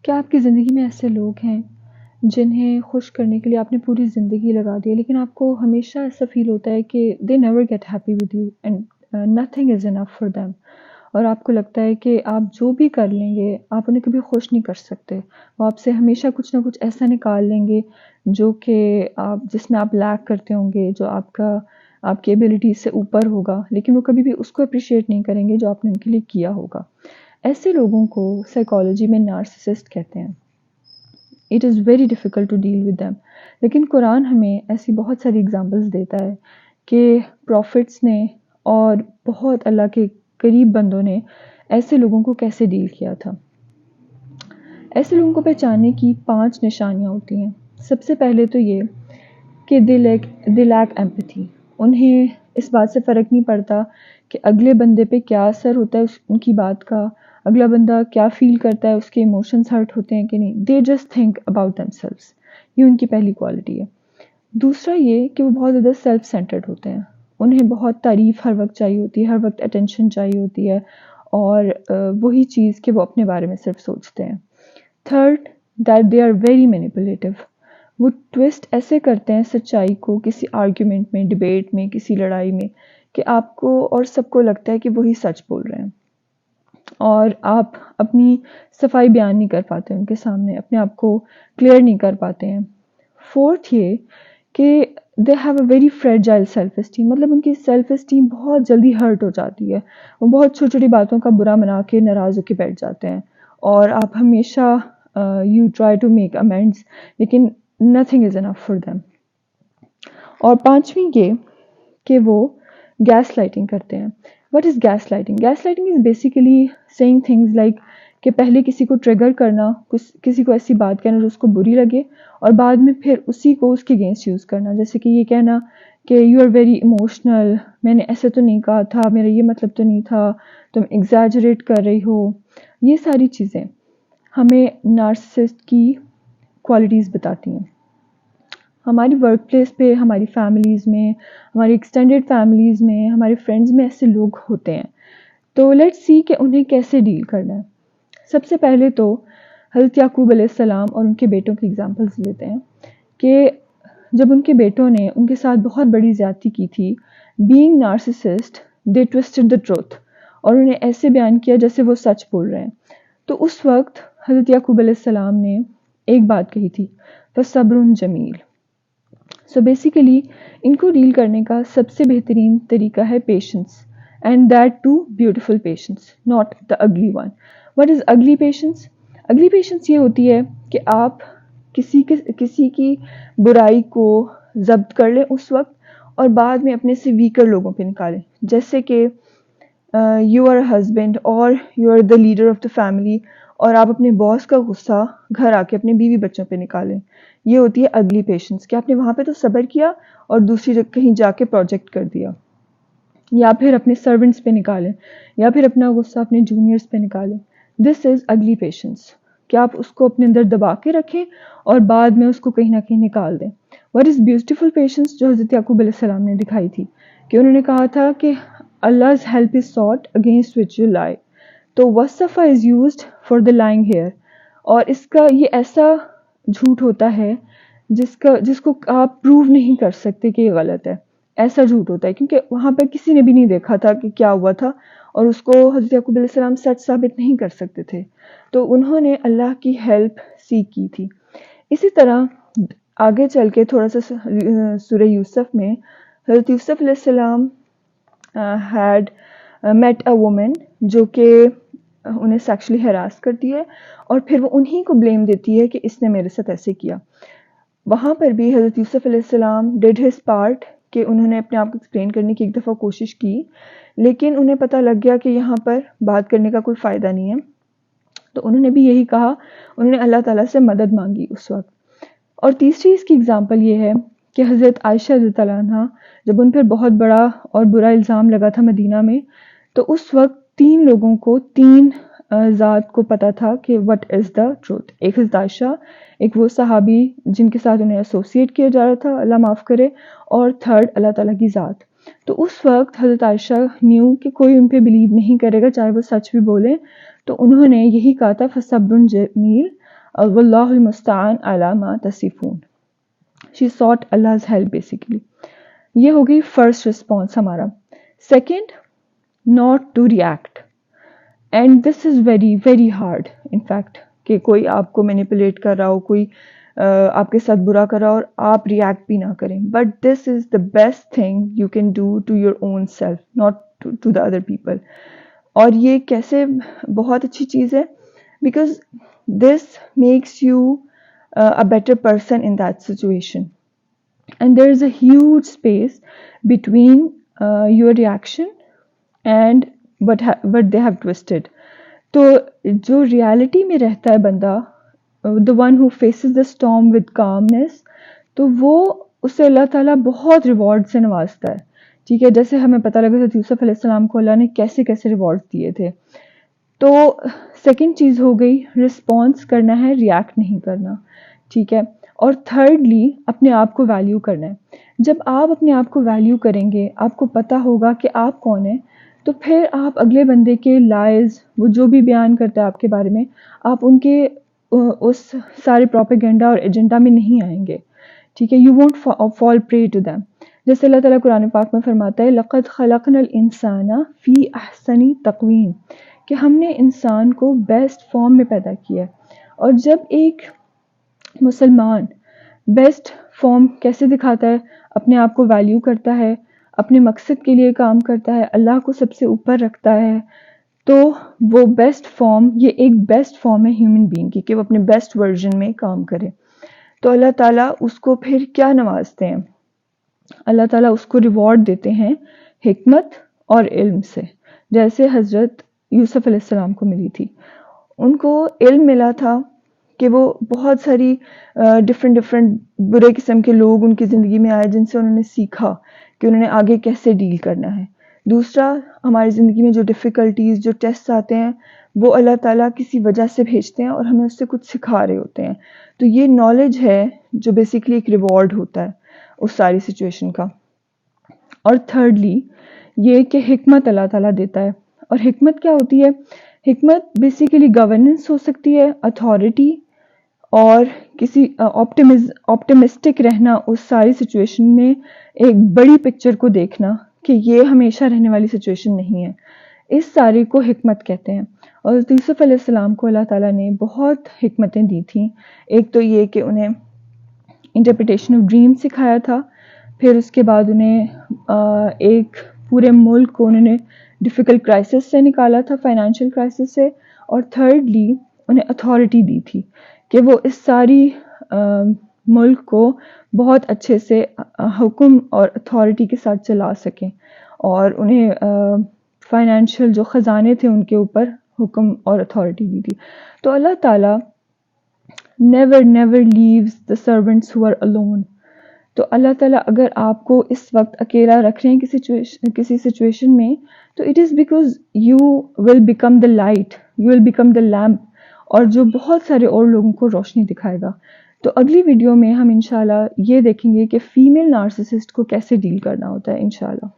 کیا آپ کی زندگی میں ایسے لوگ ہیں جنہیں خوش کرنے کے لیے آپ نے پوری زندگی لگا دی ہے، لیکن آپ کو ہمیشہ ایسا فیل ہوتا ہے کہ they never get happy with you and nothing is enough for them, اور آپ کو لگتا ہے کہ آپ جو بھی کر لیں گے آپ انہیں کبھی خوش نہیں کر سکتے، وہ آپ سے ہمیشہ کچھ نہ کچھ ایسا نکال لیں گے جو کہ جس میں آپ لیک کرتے ہوں گے، جو آپ کی ایبلٹی سے اوپر ہوگا، لیکن وہ کبھی بھی اس کو اپریشیٹ نہیں کریں گے جو آپ نے ان کے لیے کیا ہوگا۔ ایسے لوگوں کو سائیکالوجی میں نارسسسٹ کہتے ہیں۔ It is very difficult to deal with them, لیکن قرآن ہمیں ایسی بہت ساری اگزامپلس دیتا ہے کہ پروفٹس نے اور بہت اللہ کے قریب بندوں نے ایسے لوگوں کو کیسے ڈیل کیا تھا۔ ایسے لوگوں کو پہچاننے کی 5 نشانیاں ہوتی ہیں۔ سب سے پہلے تو یہ کہ دے لیک ایمپتھی، انہیں اس بات سے فرق نہیں پڑتا کہ اگلے بندے پہ کیا اثر ہوتا ہے ان کی بات کا، اگلا بندہ کیا فیل کرتا ہے، اس کے ایموشنز ہرٹ ہوتے ہیں کہ نہیں، they just think about them selves. یہ ان کی پہلی کوالٹی ہے۔ دوسرا یہ کہ وہ بہت زیادہ سیلف سینٹرڈ ہوتے ہیں، انہیں بہت تعریف ہر وقت چاہیے ہوتی ہے، ہر وقت اٹینشن چاہیے ہوتی ہے، اور وہی چیز کہ وہ اپنے بارے میں صرف سوچتے ہیں۔ Third, that they are very manipulative, وہ ٹویسٹ ایسے کرتے ہیں سچائی کو کسی آرگیومنٹ میں، ڈیبیٹ میں، کسی لڑائی میں، کہ آپ کو اور سب کو لگتا ہے کہ وہی سچ بول رہے ہیں، اور آپ اپنی صفائی بیان نہیں کر پاتے ان کے سامنے، اپنے آپ کو کلیئر نہیں کر پاتے ہیں۔ فورتھ یہ کہ they have a very fragile self esteem, مطلب ان کی سیلف اسٹیم بہت جلدی ہرٹ ہو جاتی ہے، وہ بہت چھوٹی چھوٹی باتوں کا برا منا کے ناراض ہو کے بیٹھ جاتے ہیں، اور آپ ہمیشہ یو ٹرائی ٹو میک امینڈس، لیکن nothing is enough for them۔ اور 5ویں یہ کہ وہ گیس لائٹنگ کرتے ہیں۔ What is gaslighting? Gaslighting is basically saying things like کہ پہلے کسی کو ٹریگر کرنا، کسی کو ایسی بات کہنا جو اس کو بری لگے، اور بعد میں پھر اسی کو اس کے اگینسٹ یوز کرنا، جیسے کہ یہ کہنا کہ یو آر ویری ایموشنل، میں نے ایسے تو نہیں کہا تھا، میرا یہ مطلب تو نہیں تھا، تم ایگزیجریٹ کر رہی ہو۔ یہ ساری چیزیں ہمیں نارسسسٹ کی کوالٹیز بتاتی ہیں۔ ہماری ورک پلیس پہ، ہماری فیملیز میں، ہماری ایکسٹینڈیڈ فیملیز میں، ہمارے فرینڈز میں ایسے لوگ ہوتے ہیں، تو لیٹس سی کہ انہیں کیسے ڈیل کرنا ہے۔ سب سے پہلے تو حضرت یعقوب علیہ السلام اور ان کے بیٹوں کی ایگزامپلس لیتے ہیں کہ جب ان کے بیٹوں نے ان کے ساتھ بہت بڑی زیادتی کی تھی، being narcissist they toasted the truth, اور انہیں ایسے بیان کیا جیسے وہ سچ بول رہے ہیں، تو اس وقت حضرت یعقوب علیہ السلام نے ایک بات کہی تھی، فَصَبْرٌ جمیل۔ سو بیسیکلی ان کو ڈیل کرنے کا سب سے بہترین طریقہ ہے patience, and that to beautiful patience, not the ugly one. What is اگلی پیشنس؟ اگلی پیشنس یہ ہوتی ہے کہ آپ کسی کی برائی کو ضبط کر لیں اس وقت، اور بعد میں اپنے سے ویکر لوگوں پہ نکالیں، جیسے کہ یو آر ہسبینڈ اور you are the leader of the family, اور آپ اپنے باس کا غصہ گھر آ کے اپنے بیوی بچوں پہ نکالیں۔ یہ ہوتی ہے اگلی پیشنس، کہ آپ نے وہاں پہ تو صبر کیا اور دوسری جگہ کہیں جا کے پروجیکٹ کر دیا، یا پھر اپنے سرونٹس پہ نکالیں، یا پھر اپنا غصہ اپنے جونیئرس پہ نکالیں۔ دس از اگلی پیشنس، کہ آپ اس کو اپنے اندر دبا کے رکھیں اور بعد میں اس کو کہیں نہ کہیں نکال دیں۔ What is beautiful patience? جو حضرت یعقوب علیہ السلام نے دکھائی تھی، کہ انہوں نے کہا تھا کہ Allah's help is sought against which you lie، تو وصفہ is used for the lying here, اور اس کا یہ ایسا جھوٹ ہوتا ہے جس کو آپ پروو نہیں کر سکتے کہ یہ غلط ہے، ایسا جھوٹ ہوتا ہے، کیونکہ وہاں پہ کسی نے بھی نہیں دیکھا تھا کہ کیا ہوا تھا، اور اس کو حضرت یعقوب علیہ السلام سچ ثابت نہیں کر سکتے تھے، تو انہوں نے اللہ کی ہیلپ سیک کی تھی۔ اسی طرح آگے چل کے تھوڑا سا سورہ یوسف میں حضرت یوسف علیہ السلام had met a woman جو کہ انہیں سیکشلی ہراس کرتی ہے، اور پھر وہ انہی کو بلیم دیتی ہے کہ اس نے میرے ساتھ ایسے کیا۔ وہاں پر بھی حضرت یوسف علیہ السلام ڈیڈ ہز پارٹ، کہ انہوں نے اپنے آپ کو ایکسپلین کرنے کی ایک دفعہ کوشش کی، لیکن انہیں پتہ لگ گیا کہ یہاں پر بات کرنے کا کوئی فائدہ نہیں ہے، تو انہوں نے بھی یہی کہا، انہوں نے اللہ تعالیٰ سے مدد مانگی اس وقت۔ اور تیسری اس کی اگزامپل یہ ہے کہ حضرت عائشہ رضی اللہ عنہا جب ان پر بہت بڑا اور برا الزام لگا تھا مدینہ میں، تو اس وقت 3 لوگوں کو 3 ذات کو پتا تھا کہ وٹ از دا ٹروتھ۔ ایک حضرت عائشہ، ایک وہ صحابی جن کے ساتھ انہیں ایسوسیٹ کیا جا رہا تھا، اللہ معاف کرے، اور تھرڈ اللہ تعالیٰ کی ذات۔ تو اس وقت حضرت عائشہ نیو کہ کوئی ان پہ بلیو نہیں کرے گا چاہے وہ سچ بھی بولیں، تو انہوں نے یہی کہا تھا فَصَبْرٌ جمیل، واللہ المستعان علی ما تصفون. She sought Allah's help basically. یہ ہو گئی فرسٹ رسپانس ہمارا. Second, not to react. And this is very very hard in fact, کہ کوئی آپ کو مینیپولیٹ کر رہا ہو, کوئی آپ کے ساتھ برا کر رہا ہو اور آپ ریئیکٹ بھی نہ کریں. But this is the best thing you can do to your own self, not to the other people. اور یہ کیسے بہت اچھی چیز ہے, because this makes you a better person in that situation. And there is a huge space between your reaction and what they have twisted. تو جو reality میں رہتا ہے بندہ, the one who faces the storm with calmness, تو وہ اسے اللہ تعالیٰ بہت ریوارڈ سے نوازتا ہے. ٹھیک ہے, جیسے ہمیں پتہ لگا حضرت یوسف علیہ السلام کو اللہ نے کیسے کیسے ریوارڈ دیے تھے. تو سیکنڈ چیز ہو گئی, رسپانس کرنا ہے, ریئیکٹ نہیں کرنا. ٹھیک ہے. اور تھرڈلی, اپنے آپ کو ویلیو کرنا ہے. جب آپ اپنے آپ کو ویلیو کریں گے, آپ کو پتہ ہوگا کہ آپ کون ہیں, تو پھر آپ اگلے بندے کے لائز, وہ جو بھی بیان کرتا ہے آپ کے بارے میں, آپ ان کے اس سارے پروپیگنڈا اور ایجنڈا میں نہیں آئیں گے. ٹھیک ہے. You won't fall pray to them. جیسے اللہ تعالیٰ قرآن پاک میں فرماتا ہے, لقد خلقنا الانسان فی احسن تقویم, کہ ہم نے انسان کو بیسٹ فارم میں پیدا کیا ہے. اور جب ایک مسلمان بیسٹ فارم کیسے دکھاتا ہے, اپنے آپ کو ویلیو کرتا ہے, اپنے مقصد کے لیے کام کرتا ہے, اللہ کو سب سے اوپر رکھتا ہے, تو وہ بیسٹ فارم, یہ ایک بیسٹ فارم ہے ہیومن بینگ کی, کہ وہ اپنے بیسٹ ورژن میں کام کرے. تو اللہ تعالیٰ اس کو پھر کیا نوازتے ہیں, اللہ تعالیٰ اس کو ریوارڈ دیتے ہیں حکمت اور علم سے, جیسے حضرت یوسف علیہ السلام کو ملی تھی. ان کو علم ملا تھا کہ وہ بہت ساری ڈفرینٹ برے قسم کے لوگ ان کی زندگی میں آئے, جن سے انہوں نے سیکھا کہ انہوں نے آگے کیسے ڈیل کرنا ہے. دوسرا, ہماری زندگی میں جو ڈفیکلٹیز, جو ٹیسٹ آتے ہیں, وہ اللہ تعالیٰ کسی وجہ سے بھیجتے ہیں اور ہمیں اس سے کچھ سکھا رہے ہوتے ہیں. تو یہ نالج ہے جو بیسیکلی ایک ریوارڈ ہوتا ہے اس ساری سچویشن کا. اور تھرڈلی یہ کہ حکمت اللہ تعالیٰ دیتا ہے. اور حکمت کیا ہوتی ہے؟ حکمت بیسیکلی گورننس ہو سکتی ہے, اتھارٹی, اور کسی آپٹمسٹک رہنا اس ساری سچویشن میں, ایک بڑی پکچر کو دیکھنا کہ یہ ہمیشہ رہنے والی سچویشن نہیں ہے. اس سارے کو حکمت کہتے ہیں. اور یوسف علیہ السلام کو اللہ تعالیٰ نے بہت حکمتیں دی تھیں. ایک تو یہ کہ انہیں انٹرپریٹیشن آف ڈریم سکھایا تھا, پھر اس کے بعد انہیں ایک پورے ملک کو انہوں نے ڈیفیکلٹ کرائسس سے نکالا تھا, فائنینشیل کرائسس سے. اور تھرڈلی انہیں اتھارٹی دی تھی کہ وہ اس ساری ملک کو بہت اچھے سے حکم اور اتھارٹی کے ساتھ چلا سکیں, اور انہیں فائنینشیل جو خزانے تھے ان کے اوپر حکم اور اتھارٹی دی تھی. تو اللہ تعالیٰ never leaves the servants who are alone. تو اللہ تعالیٰ اگر آپ کو اس وقت اکیلا رکھ رہے ہیں کسی سچویشن میں, تو it is because you will become the light, you will become the lamp, اور جو بہت سارے اور لوگوں کو روشنی دکھائے گا. تو اگلی ویڈیو میں ہم انشاءاللہ یہ دیکھیں گے کہ فیمیل نارسسسٹ کو کیسے ڈیل کرنا ہوتا ہے انشاءاللہ.